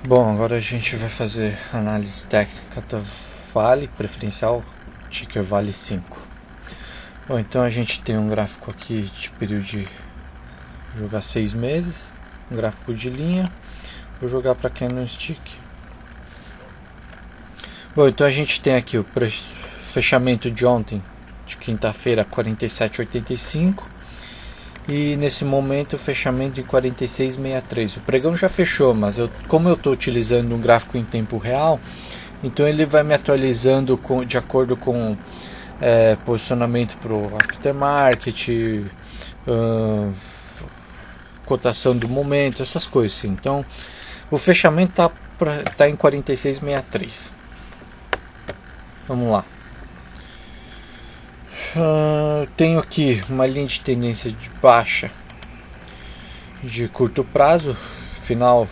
Bom, agora a gente vai fazer análise técnica da Vale, preferencial ticker Vale 5. Bom, então a gente tem um gráfico aqui de período de jogar 6 meses, um gráfico de linha, vou jogar para candlestick. Bom, então a gente tem aqui o fechamento de ontem, de quinta-feira, 47,85. E nesse momento o fechamento em 46,63. O pregão já fechou, mas como eu estou utilizando um gráfico em tempo real, então ele vai me atualizando de acordo com posicionamento para o aftermarket, cotação do momento, essas coisas assim. Então o fechamento tá em 46,63. Vamos lá. Tenho aqui uma linha de tendência de baixa de curto prazo. Afinal,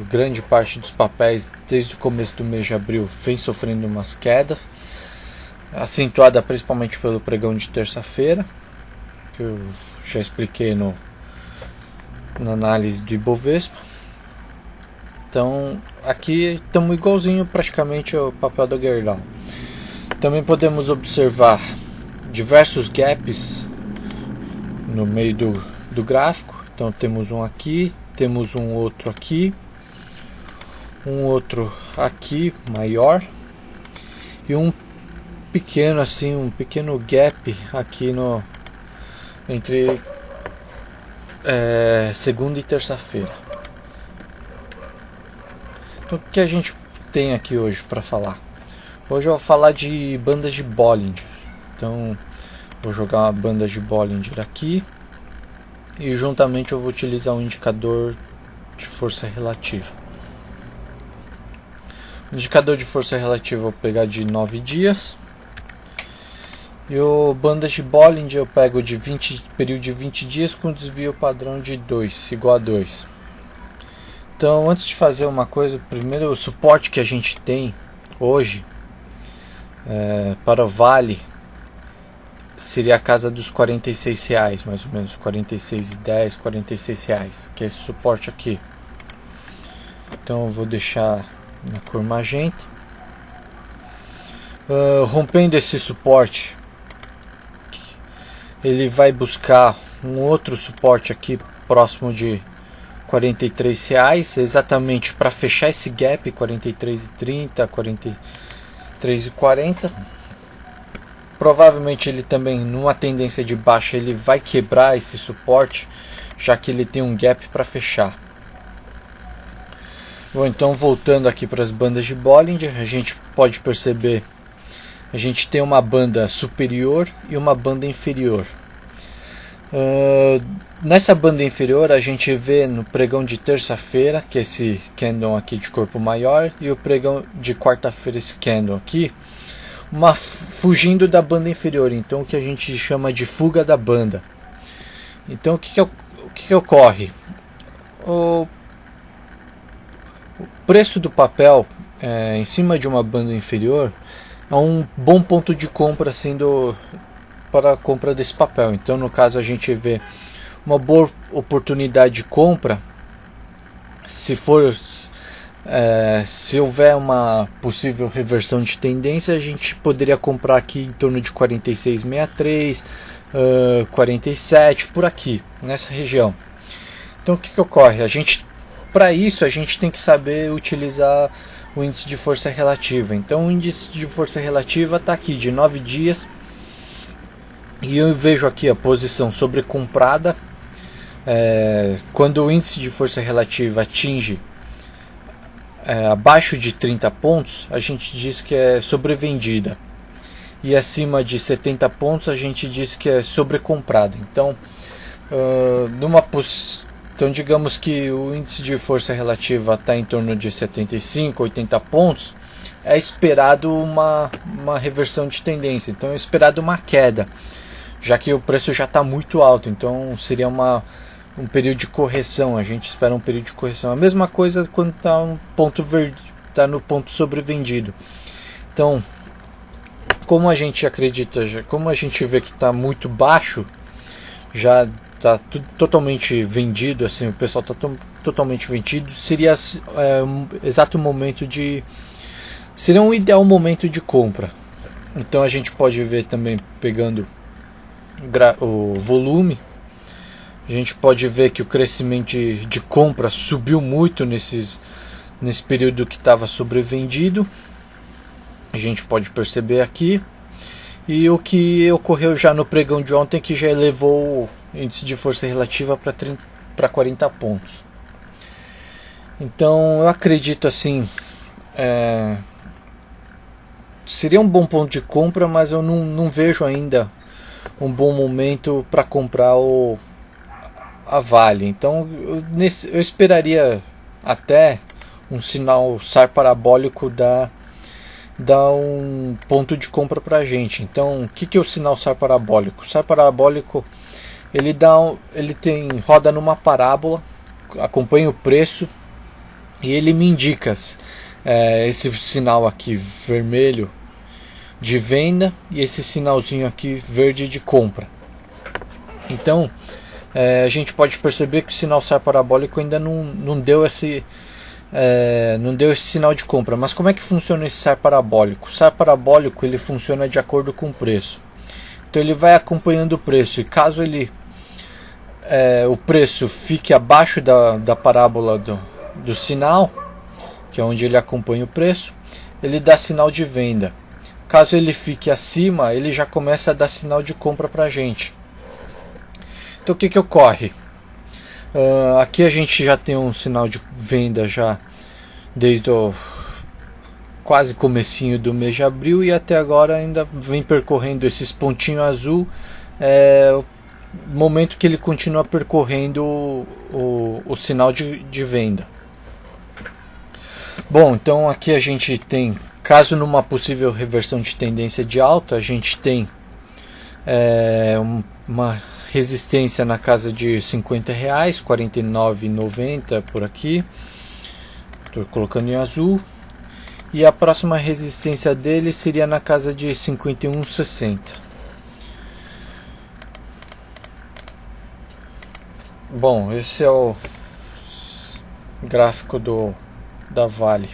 grande parte dos papéis desde o começo do mês de abril vem sofrendo umas quedas, acentuada principalmente pelo pregão de terça-feira, que eu já expliquei na análise do Ibovespa. Então aqui estamos igualzinho praticamente ao papel da Gerdau. Também podemos observar diversos gaps no meio do gráfico. Então temos um aqui, temos um outro aqui, um outro aqui maior e um pequeno assim, um pequeno gap aqui entre segunda e terça-feira. Então o que a gente tem aqui hoje para falar? Hoje eu vou falar de bandas de Bollinger. Então vou jogar uma banda de Bollinger aqui e juntamente eu vou utilizar um indicador de força relativa. O indicador de força relativa eu vou pegar de 9 dias e o banda de Bollinger eu pego de período de 20 dias com desvio padrão de 2, igual a 2. Então antes de fazer uma coisa, primeiro o suporte que a gente tem hoje para o Vale seria a casa dos R$46, mais ou menos, R$46,10, R$46, que é esse suporte aqui. Então eu vou deixar na cor magenta. Rompendo esse suporte, ele vai buscar um outro suporte aqui próximo de R$43, exatamente para fechar esse gap, R$43,30, R$43,40. Provavelmente ele também, numa tendência de baixa, ele vai quebrar esse suporte, já que ele tem um gap para fechar. Bom, então voltando aqui para as bandas de Bollinger, a gente pode perceber, a gente tem uma banda superior e uma banda inferior. Nessa banda inferior a gente vê no pregão de terça-feira, que é esse candle aqui de corpo maior, e o pregão de quarta-feira, esse candle aqui, fugindo da banda inferior, então o que a gente chama de fuga da banda. Então o que ocorre? O preço do papel em cima de uma banda inferior é um bom ponto de compra para a compra desse papel. Então no caso a gente vê uma boa oportunidade de compra se houver uma possível reversão de tendência. A gente poderia comprar aqui em torno de 46,63, 47, por aqui, nessa região. Então o que ocorre? Para isso a gente tem que saber utilizar o índice de força relativa. Então o índice de força relativa está aqui de 9 dias e eu vejo aqui a posição sobrecomprada. Quando o índice de força relativa atinge abaixo de 30 pontos, a gente diz que é sobrevendida, e acima de 70 pontos a gente diz que é sobrecomprada. Então, então digamos que o índice de força relativa está em torno de 75, 80 pontos, é esperado uma reversão de tendência, então é esperado uma queda, já que o preço já está muito alto. Então seria um período de correção, a gente espera um período de correção. A mesma coisa quando está no ponto sobrevendido. Então, como a gente acredita, como a gente vê que está muito baixo, já está totalmente vendido, assim, o pessoal está totalmente vendido, seria exato momento seria um ideal momento de compra. Então a gente pode ver também, pegando o volume, a gente pode ver que o crescimento de compra subiu muito nesse período que estava sobrevendido. A gente pode perceber aqui. E o que ocorreu já no pregão de ontem, que já elevou o índice de força relativa para 40 pontos. Então eu acredito assim, seria um bom ponto de compra, mas eu não vejo ainda um bom momento para comprar a Vale. Então eu esperaria até um sinal SAR parabólico dar um ponto de compra para a gente. Então, o que é o sinal SAR parabólico? O SAR parabólico ele roda numa parábola, acompanha o preço e ele me indica esse sinal aqui vermelho de venda e esse sinalzinho aqui verde de compra. Então, a gente pode perceber que o sinal SAR parabólico ainda não deu esse sinal de compra. Mas como é que funciona esse SAR parabólico? O SAR parabólico ele funciona de acordo com o preço. Então ele vai acompanhando o preço, e caso o preço fique abaixo da parábola do sinal, que é onde ele acompanha o preço, ele dá sinal de venda. Caso ele fique acima, ele já começa a dar sinal de compra para a gente. Então o que ocorre? Aqui a gente já tem um sinal de venda já desde o quase comecinho do mês de abril, e até agora ainda vem percorrendo esses pontinhos azul, o momento que ele continua percorrendo o sinal de venda. Bom, então aqui a gente tem, caso numa possível reversão de tendência de alta, a gente tem uma resistência na casa de R$50, R$ 49,90 por aqui. Estou colocando em azul. E a próxima resistência dele seria na casa de 51,60. Bom, esse é o gráfico da Vale.